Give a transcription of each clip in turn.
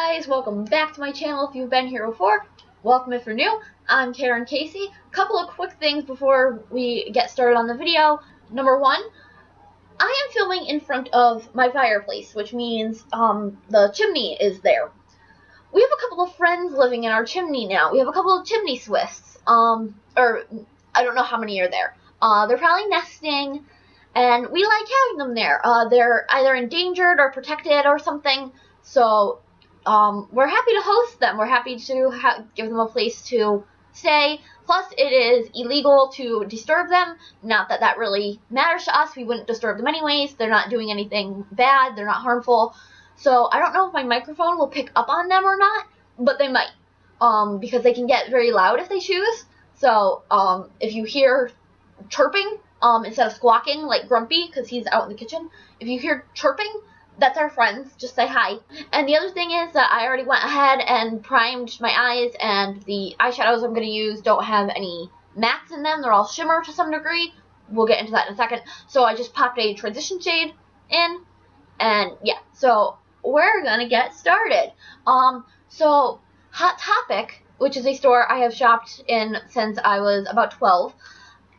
guys, welcome back to my channel. If you've been here before, welcome if you're new. I'm Karen Casey. A couple of quick things before we get started on the video. Number one, I am filming in front of my fireplace, which means the chimney is there. We have a couple of friends living in our chimney now. We have a couple of chimney swifts, or I don't know how many are there. They're probably nesting, and we like having them there. They're either endangered or protected or something, so we're happy to host them. We're happy to give them a place to stay. Plus, it is illegal to disturb them. Not that that really matters to us. We wouldn't disturb them anyways. They're not doing anything bad. They're not harmful. So I don't know if my microphone will pick up on them or not, but they might, because they can get very loud if they choose. So if you hear chirping instead of squawking like Grumpy, because he's out in the kitchen, if you hear chirping, that's our friends. Just say hi. And the other thing is that I already went ahead and primed my eyes, and the eyeshadows I'm going to use don't have any mattes in them. They're all shimmer to some degree. We'll get into that in a second. So I just popped a transition shade in, and yeah, so we're going to get started. So Hot Topic, which is a store I have shopped in since I was about 12,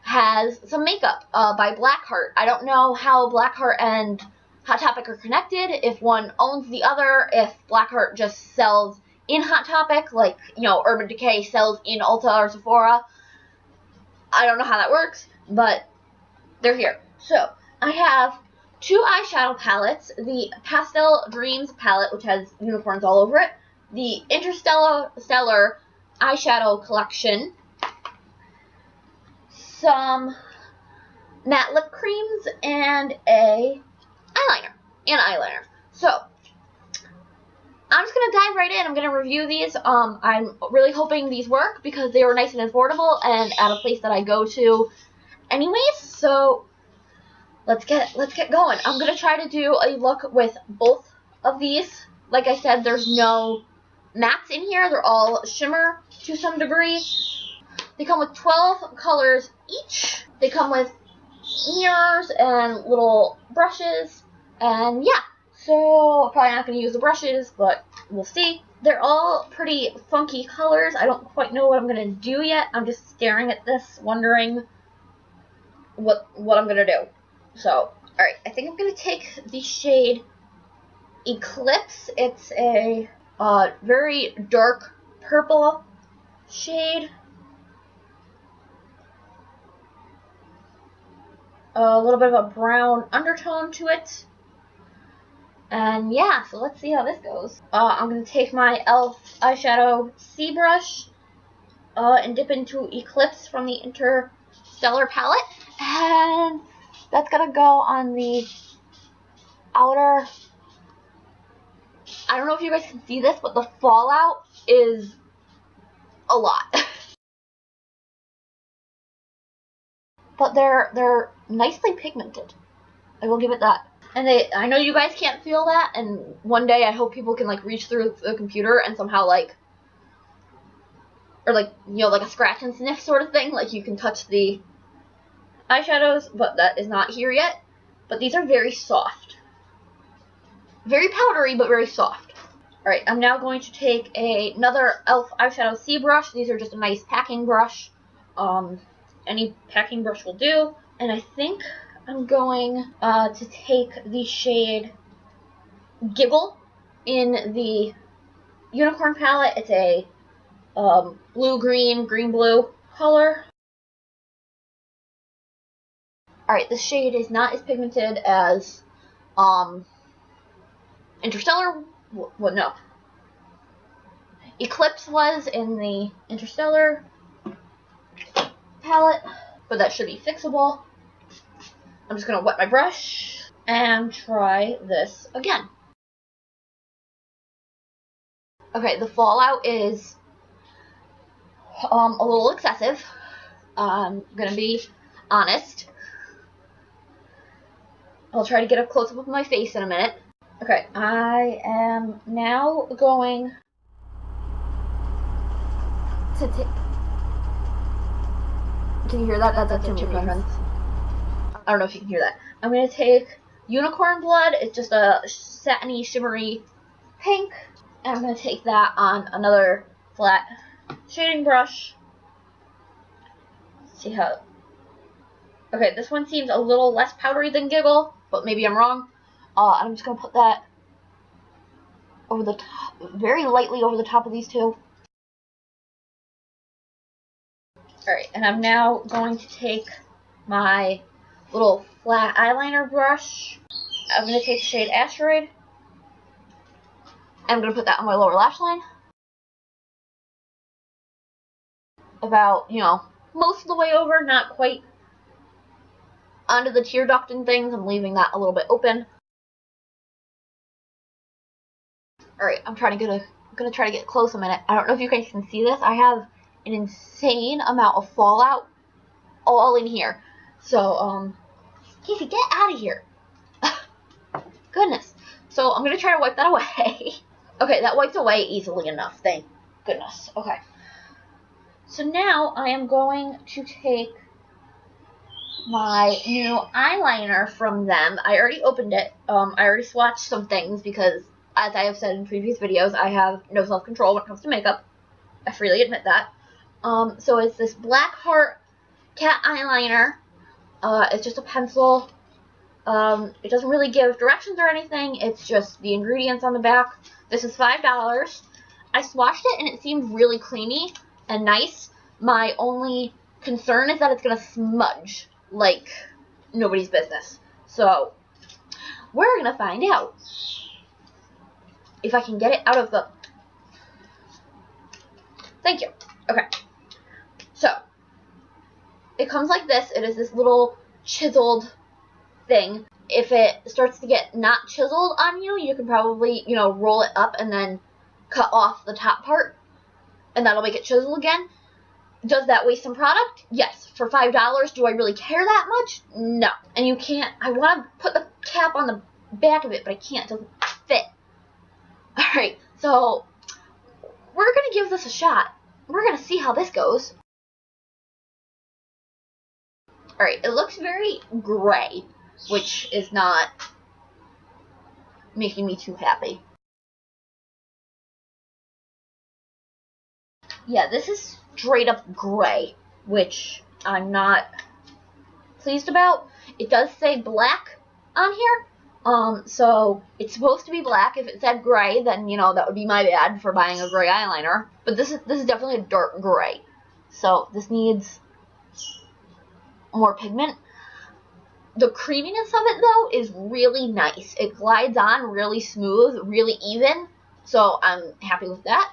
has some makeup by Blackheart. I don't know how Blackheart and Hot Topic are connected, if one owns the other, if Blackheart just sells in Hot Topic, like, you know, Urban Decay sells in Ulta or Sephora. I don't know how that works, but they're here. So, I have two eyeshadow palettes, the Pastel Dreams palette, which has unicorns all over it, the Interstellar eyeshadow collection, some matte lip creams, and an eyeliner. So, I'm just going to dive right in. I'm going to review these. I'm really hoping these work because they were nice and affordable and at a place that I go to anyways. So, let's get going. I'm going to try to do a look with both of these. Like I said, there's no mattes in here. They're all shimmer to some degree. They come with 12 colors each. They come with mirrors and little brushes. And yeah, so I'm probably not going to use the brushes, but we'll see. They're all pretty funky colors. I don't quite know what I'm going to do yet. I'm just staring at this, wondering what I'm going to do. So, alright, I think I'm going to take the shade Eclipse. It's a very dark purple shade. A little bit of a brown undertone to it. And yeah, so let's see how this goes. I'm going to take my e.l.f. eyeshadow C brush and dip into Eclipse from the Interstellar palette. And that's going to go on the outer. I don't know if you guys can see this, but the fallout is a lot. But they're nicely pigmented. I will give it that. And I know you guys can't feel that, and one day I hope people can, like, reach through the computer and somehow, like, or, like, you know, like a scratch and sniff sort of thing, like you can touch the eyeshadows, but that is not here yet. But these are very soft. Very powdery, but very soft. Alright, I'm now going to take another e.l.f. eyeshadow C brush. These are just a nice packing brush. Any packing brush will do. And I think I'm going to take the shade Giggle in the Unicorn palette. It's a blue-green, green-blue color. Alright, this shade is not as pigmented as Interstellar. Well, no. Eclipse was in the Interstellar palette, but that should be fixable. I'm just going to wet my brush and try this again. Okay, the fallout is a little excessive. I'm going to be honest. I'll try to get up close up with my face in a minute. Okay, I am now going to take... Can you hear that? That's a chimney, friends. I don't know if you can hear that. I'm going to take Unicorn Blood. It's just a satiny, shimmery pink. And I'm going to take that on another flat shading brush. See how... Okay, this one seems a little less powdery than Giggle, but maybe I'm wrong. I'm just going to put that over the top, very lightly over the top of these two. Alright, and I'm now going to take my little flat eyeliner brush. I'm going to take the shade Asteroid. I'm going to put that on my lower lash line. About, you know, most of the way over, not quite onto the tear duct and things. I'm leaving that a little bit open. Alright, I'm gonna try to get close a minute. I don't know if you guys can see this. I have an insane amount of fallout all in here. So, Casey, get out of here. Goodness. So, I'm gonna try to wipe that away. Okay, that wiped away easily enough. Thank goodness. Okay. So now I am going to take my new eyeliner from them. I already opened it. I already swatched some things because, as I have said in previous videos, I have no self-control when it comes to makeup. I freely admit that. So it's this Blackheart cat eyeliner. It's just a pencil. It doesn't really give directions or anything. It's just the ingredients on the back. This is $5. I swatched it and it seemed really creamy and nice. My only concern is that it's going to smudge like nobody's business. So, we're going to find out. If I can get it out of the... Thank you. Okay. So, it comes like this. It is this little chiseled thing. If it starts to get not chiseled on you, you can probably, you know, roll it up and then cut off the top part. And that'll make it chisel again. Does that waste some product? Yes. For $5, do I really care that much? No. And you can't... I want to put the cap on the back of it, but I can't. It doesn't fit. Alright, so we're going to give this a shot. We're going to see how this goes. Alright, it looks very gray, which is not making me too happy. Yeah, this is straight up gray, which I'm not pleased about. It does say black on here. So it's supposed to be black. If it said gray, then, you know, that would be my bad for buying a gray eyeliner. But this is definitely a dark gray. So this needs more pigment. The creaminess of it, though, is really nice. It glides on really smooth, really even. So I'm happy with that.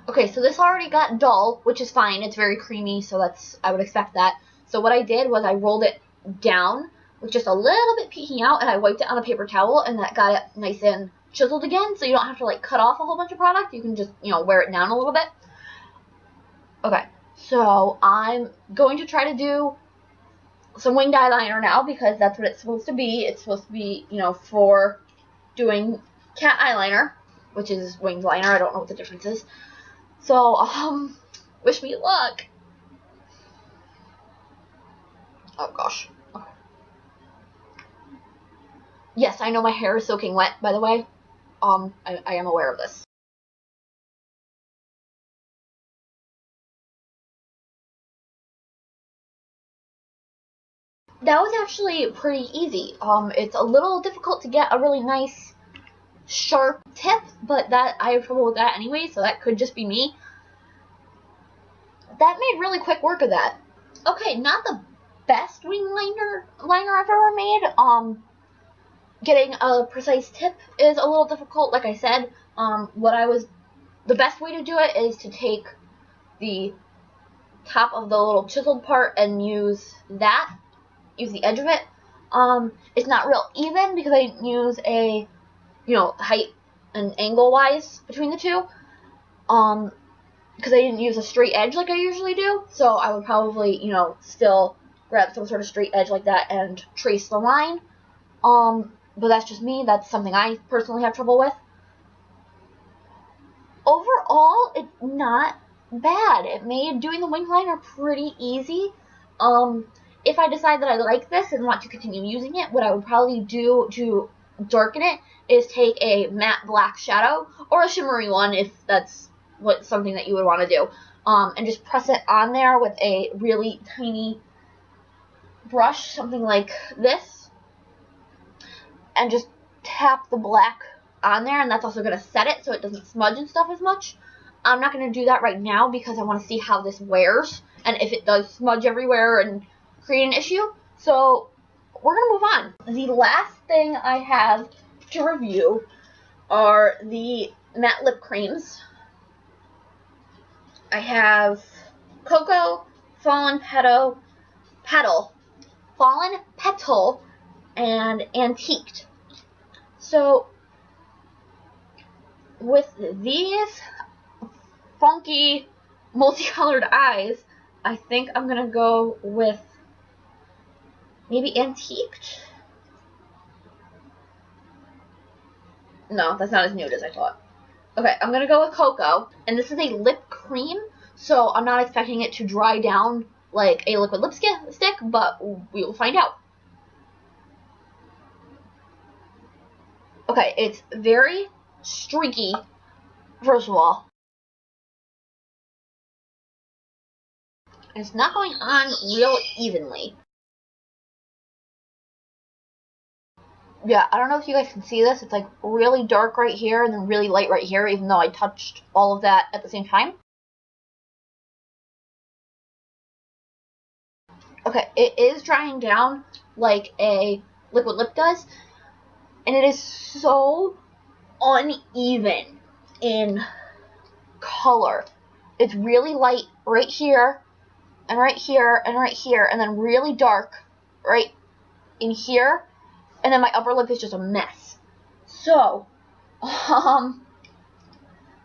Okay, so this already got dull, which is fine. It's very creamy, so I would expect that. So what I did was I rolled it down with just a little bit peeking out, and I wiped it on a paper towel, and that got it nice and chiseled again, so you don't have to, like, cut off a whole bunch of product. You can just, you know, wear it down a little bit. Okay, so I'm going to try to do some winged eyeliner now, because that's what it's supposed to be. It's supposed to be, you know, for doing cat eyeliner, which is winged liner. I don't know what the difference is. So, wish me luck. Oh, gosh. Okay. Yes, I know my hair is soaking wet, by the way. I am aware of this. That was actually pretty easy. It's a little difficult to get a really nice sharp tip, but that I have trouble with that anyway, so that could just be me. That made really quick work of that. Okay, not the best wing liner I've ever made. Getting a precise tip is a little difficult, like I said. The best way to do it is to take the top of the little chiseled part and use the edge of it. It's not real even because I use a, you know, height and angle wise between the two. Because I didn't use a straight edge like I usually do, so I would probably, you know, still grab some sort of straight edge like that and trace the line. But that's just me. That's something I personally have trouble with. Overall, it's not bad. It made doing the wing liner pretty easy. if I decide that I like this and want to continue using it, what I would probably do to darken it is take a matte black shadow or a shimmery one if that's something that you would want to do, and just press it on there with a really tiny brush, something like this, and just tap the black on there, and that's also going to set it so it doesn't smudge and stuff as much. I'm not going to do that right now because I want to see how this wears and if it does smudge everywhere and create an issue. So we're going to move on. The last thing I have to review are the matte lip creams. I have Cocoa, Fallen Petal, and Antiqued. So with these funky multicolored eyes, I think I'm gonna go with maybe Antiqued. No, that's not as nude as I thought. Okay, I'm gonna go with Cocoa, and this is a lip cream, so I'm not expecting it to dry down like a liquid lipstick, but we will find out. Okay, it's very streaky, first of all. It's not going on real evenly. Yeah, I don't know if you guys can see this. It's like really dark right here and then really light right here, even though I touched all of that at the same time. Okay, it is drying down like a liquid lip does, and it is so uneven in color. It's really light right here, and right here, and right here, and then really dark right in here, and then my upper lip is just a mess. So, I'm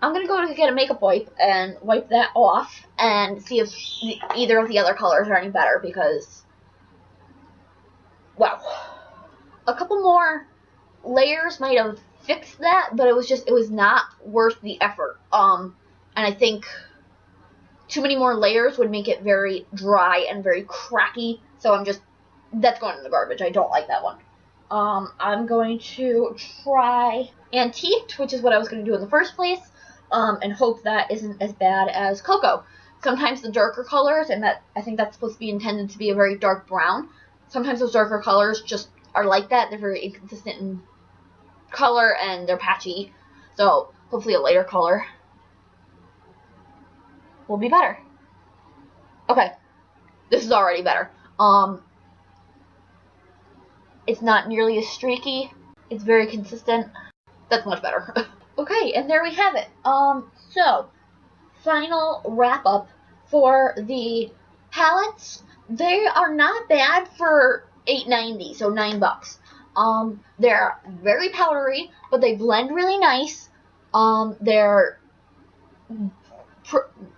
gonna go to get a makeup wipe and wipe that off and see if either of the other colors are any better, because, wow, a couple more layers might have fixed that, but it was not worth the effort. And I think too many more layers would make it very dry and very cracky, so that's going in the garbage. I don't like that one. I'm going to try Antiqued, which is what I was going to do in the first place, and hope that isn't as bad as Cocoa. Sometimes the darker colors, and I think that's supposed to be intended to be a very dark brown, sometimes those darker colors just are like that. They're very inconsistent in color, and they're patchy, so hopefully a lighter color will be better. Okay, this is already better. It's not nearly as streaky. It's very consistent. That's much better. Okay, and there we have it. So, final wrap up for the palettes. They are not bad for $8.90, so $9. They're very powdery, but they blend really nice. A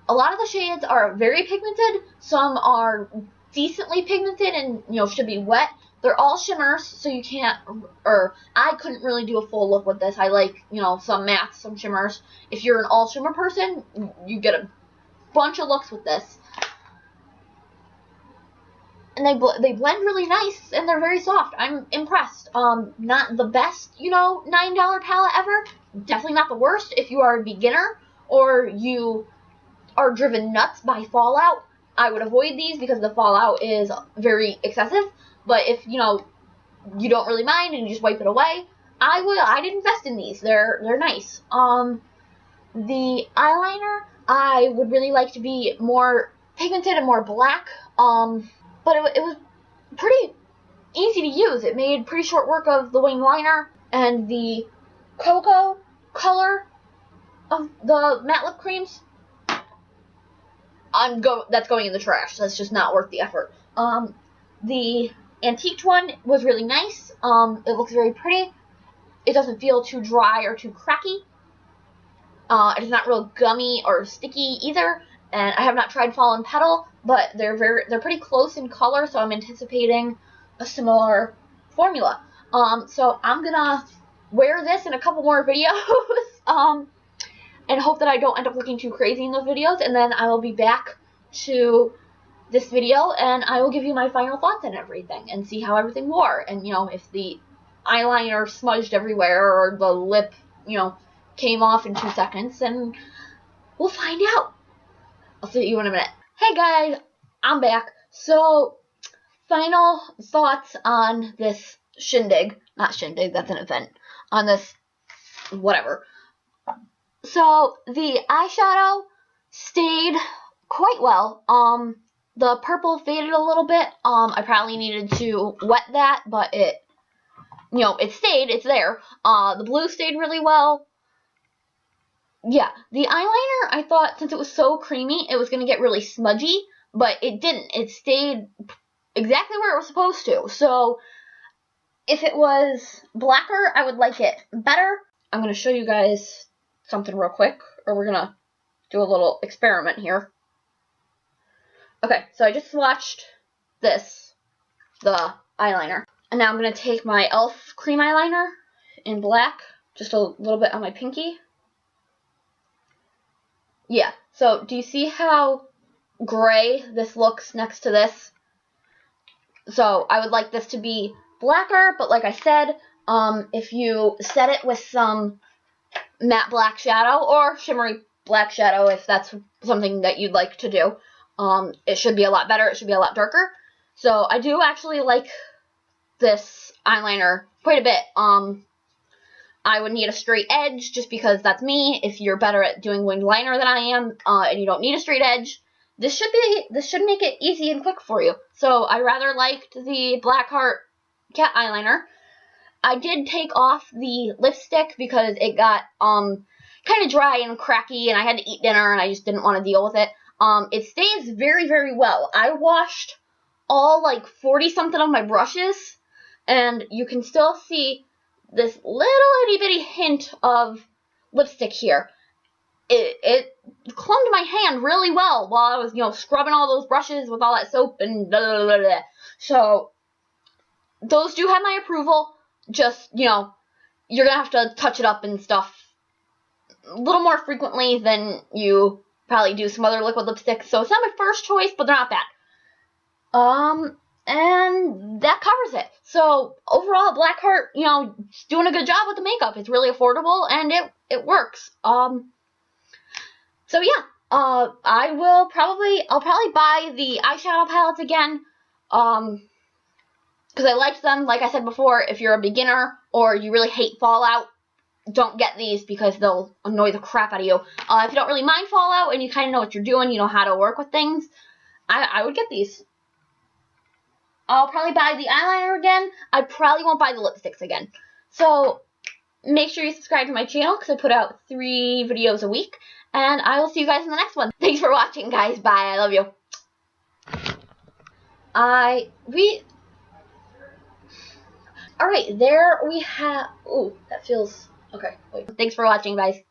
lot of the shades are very pigmented. Some are decently pigmented and, should be wet. They're all shimmers, so you can't, or I couldn't really do a full look with this. I like, some mattes, some shimmers. If you're an all shimmer person, you get a bunch of looks with this. And they blend really nice, and they're very soft. I'm impressed. Not the best, $9 palette ever. Definitely not the worst if you are a beginner or you are driven nuts by fallout. I would avoid these because the fallout is very excessive. But if, you don't really mind and you just wipe it away, I'd invest in these. They're nice. The eyeliner, I would really like to be more pigmented and more black. But it was pretty easy to use. It made pretty short work of the wing liner, and the Cocoa color of the matte lip creams, that's going in the trash. That's just not worth the effort. The Antiqued one was really nice. It looks very pretty. It doesn't feel too dry or too cracky. It's not real gummy or sticky either. And I have not tried Fallen Petal, but they're pretty close in color, so I'm anticipating a similar formula. So I'm gonna wear this in a couple more videos, and hope that I don't end up looking too crazy in those videos, and then I will be back to this video, and I will give you my final thoughts on everything and see how everything wore. And, you know, if the eyeliner smudged everywhere or the lip, you know, came off in 2 seconds, and we'll find out. I'll see you in a minute. Hey guys, I'm back. So, final thoughts on this shindig. Not shindig, that's an event. On this, whatever. So, the eyeshadow stayed quite well. The purple faded a little bit. I probably needed to wet that, but it, you know, it stayed. It's there. The blue stayed really well. Yeah, the eyeliner, I thought since it was so creamy, it was going to get really smudgy, but it didn't. It stayed exactly where it was supposed to. So, if it was blacker, I would like it better. I'm going to show you guys something real quick, or we're going to do a little experiment here. Okay, so I just swatched this, the eyeliner. And now I'm going to take my e.l.f. cream eyeliner in black, just a little bit on my pinky. Yeah, so do you see how gray this looks next to this? So I would like this to be blacker, but like I said, if you set it with some matte black shadow or shimmery black shadow, if that's something that you'd like to do, it should be a lot better. It should be a lot darker. So I do actually like this eyeliner quite a bit. I would need a straight edge just because that's me. If you're better at doing winged liner than I am, and you don't need a straight edge, this should make it easy and quick for you. So I rather liked the Blackheart cat eyeliner. I did take off the lipstick because it got kind of dry and cracky, and I had to eat dinner, and I just didn't want to deal with it. It stays very, very well. I washed all like 40-something of my brushes, and you can still see this little itty bitty hint of lipstick here. It clung to my hand really well while I was, you know, scrubbing all those brushes with all that soap and blah, blah, blah, blah. So, those do have my approval. Just, you know, you're going to have to touch it up and stuff a little more frequently than you probably do some other liquid lipsticks. So, it's not my first choice, but they're not bad. And that covers it. So, overall, Blackheart, you know, is doing a good job with the makeup. It's really affordable, and it works. So yeah, I'll probably buy the eyeshadow palettes again, because I liked them. Like I said before, if you're a beginner or you really hate fallout, don't get these because they'll annoy the crap out of you. If you don't really mind fallout and you kind of know what you're doing, you know how to work with things, I would get these. I'll probably buy the eyeliner again. I probably won't buy the lipsticks again. So, make sure you subscribe to my channel because I put out 3 videos a week. And I will see you guys in the next one. Thanks for watching, guys. Bye. I love you. Alright, there we have... Ooh, that feels... Okay, wait. Thanks for watching, guys.